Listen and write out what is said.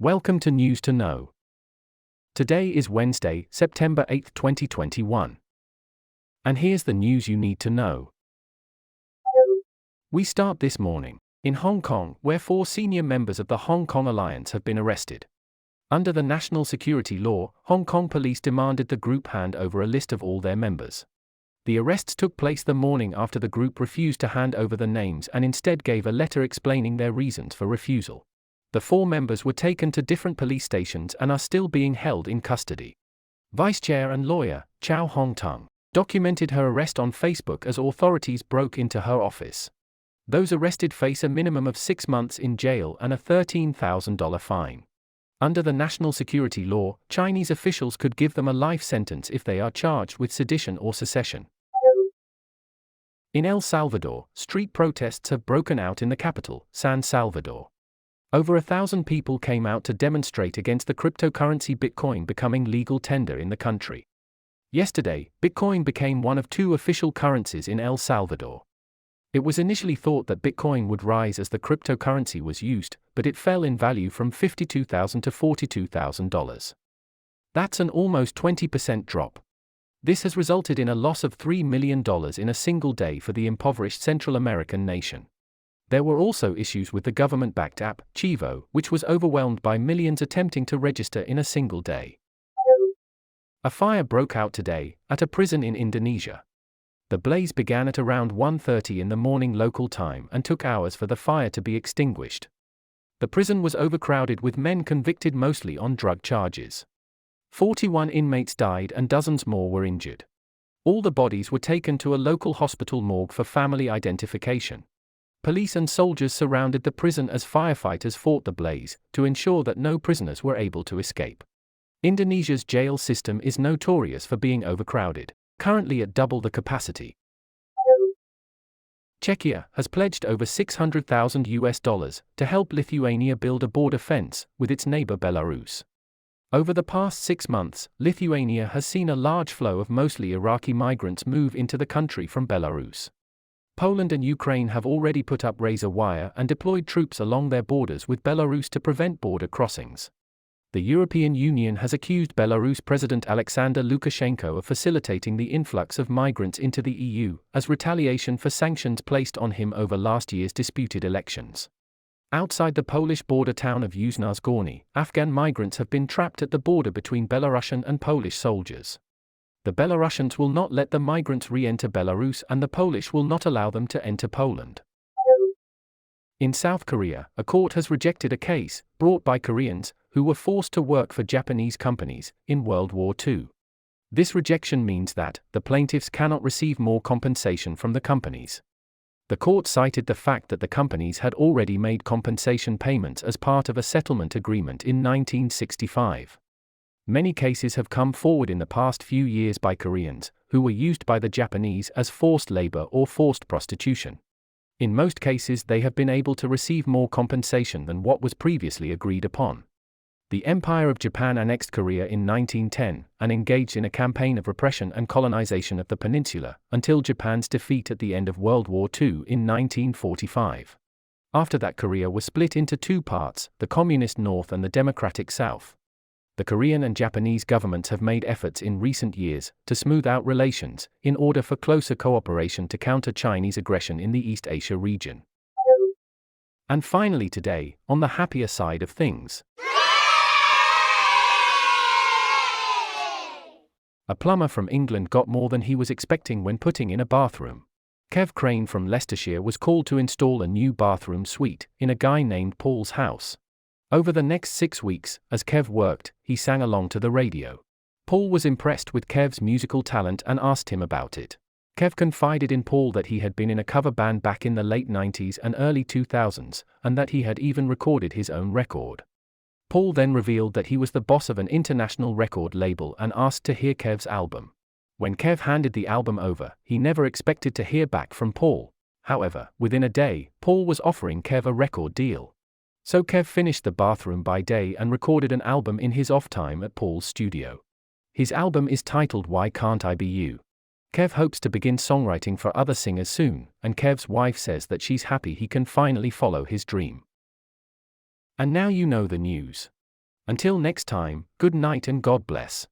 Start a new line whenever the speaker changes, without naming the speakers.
Welcome to News to Know. Today is Wednesday, September 8, 2021. And here's the news you need to know. We start this morning in Hong Kong, where 4 senior members of the Hong Kong Alliance have been arrested. Under the national security law, Hong Kong police demanded the group hand over a list of all their members. The arrests took place the morning after the group refused to hand over the names and instead gave a letter explaining their reasons for refusal. The 4 members were taken to different police stations and are still being held in custody. Vice Chair and lawyer, Chow Hong Tung, documented her arrest on Facebook as authorities broke into her office. Those arrested face a minimum of 6 months in jail and a $13,000 fine. Under the national security law, Chinese officials could give them a life sentence if they are charged with sedition or secession. In El Salvador, street protests have broken out in the capital, San Salvador. Over 1,000 people came out to demonstrate against the cryptocurrency Bitcoin becoming legal tender in the country. Yesterday, Bitcoin became one of 2 official currencies in El Salvador. It was initially thought that Bitcoin would rise as the cryptocurrency was used, but it fell in value from $52,000 to $42,000. That's an almost 20% drop. This has resulted in a loss of $3 million in a single day for the impoverished Central American nation. There were also issues with the government-backed app, Chivo, which was overwhelmed by millions attempting to register in a single day. A fire broke out today, at a prison in Indonesia. The blaze began at around 1:30 in the morning local time and took hours for the fire to be extinguished. The prison was overcrowded with men convicted mostly on drug charges. 41 inmates died and dozens more were injured. All the bodies were taken to a local hospital morgue for family identification. Police and soldiers surrounded the prison as firefighters fought the blaze, to ensure that no prisoners were able to escape. Indonesia's jail system is notorious for being overcrowded, currently at double the capacity. Czechia has pledged over $600,000 to help Lithuania build a border fence with its neighbor Belarus. Over the past 6 months, Lithuania has seen a large flow of mostly Iraqi migrants move into the country from Belarus. Poland and Ukraine have already put up razor wire and deployed troops along their borders with Belarus to prevent border crossings. The European Union has accused Belarus President Alexander Lukashenko of facilitating the influx of migrants into the EU, as retaliation for sanctions placed on him over last year's disputed elections. Outside the Polish border town of Yuzhny Gorny, Afghan migrants have been trapped at the border between Belarusian and Polish soldiers. The Belarusians will not let the migrants re-enter Belarus and the Polish will not allow them to enter Poland. In South Korea, a court has rejected a case, brought by Koreans, who were forced to work for Japanese companies, in World War II. This rejection means that the plaintiffs cannot receive more compensation from the companies. The court cited the fact that the companies had already made compensation payments as part of a settlement agreement in 1965. Many cases have come forward in the past few years by Koreans, who were used by the Japanese as forced labor or forced prostitution. In most cases they have been able to receive more compensation than what was previously agreed upon. The Empire of Japan annexed Korea in 1910, and engaged in a campaign of repression and colonization of the peninsula, until Japan's defeat at the end of World War II in 1945. After that, Korea was split into 2 parts, the Communist North and the Democratic South. The Korean and Japanese governments have made efforts in recent years to smooth out relations, in order for closer cooperation to counter Chinese aggression in the East Asia region. And finally today, on the happier side of things. A plumber from England got more than he was expecting when putting in a bathroom. Kev Crane from Leicestershire was called to install a new bathroom suite in a guy named Paul's house. Over the next 6 weeks, as Kev worked, he sang along to the radio. Paul was impressed with Kev's musical talent and asked him about it. Kev confided in Paul that he had been in a cover band back in the late 90s and early 2000s, and that he had even recorded his own record. Paul then revealed that he was the boss of an international record label and asked to hear Kev's album. When Kev handed the album over, he never expected to hear back from Paul. However, within a day, Paul was offering Kev a record deal. So Kev finished the bathroom by day and recorded an album in his off time at Paul's studio. His album is titled Why Can't I Be You? Kev hopes to begin songwriting for other singers soon, and Kev's wife says that she's happy he can finally follow his dream. And now you know the news. Until next time, good night and God bless.